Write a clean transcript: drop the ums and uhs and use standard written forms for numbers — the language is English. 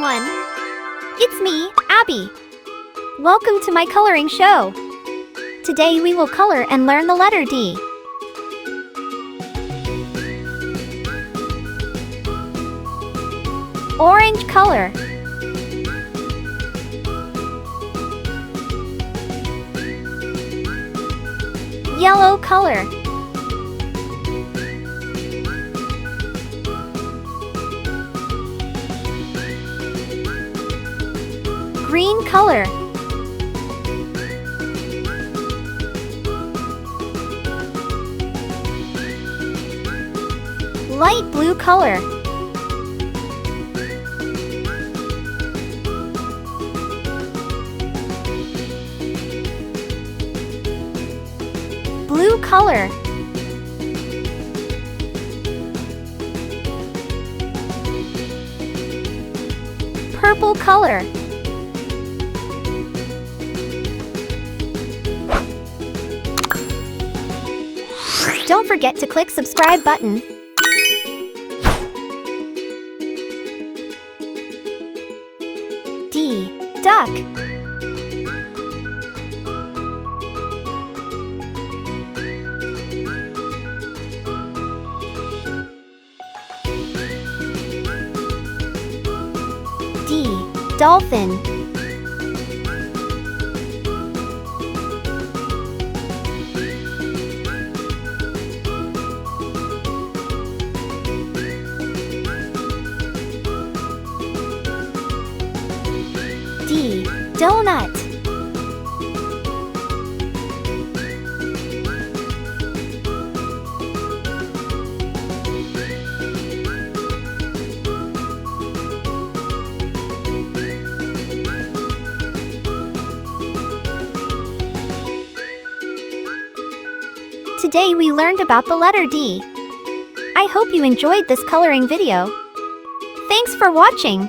everyone! It's me, Abby. Welcome to my coloring show. Today we will color and learn the letter D. Orange color. Yellow color. Green color. Light blue color. Blue color. Purple color. Don't forget to click subscribe button. D. Duck. D. Dolphin. D. Donut. Today we learned about the letter D. I hope you enjoyed this coloring video. Thanks for watching.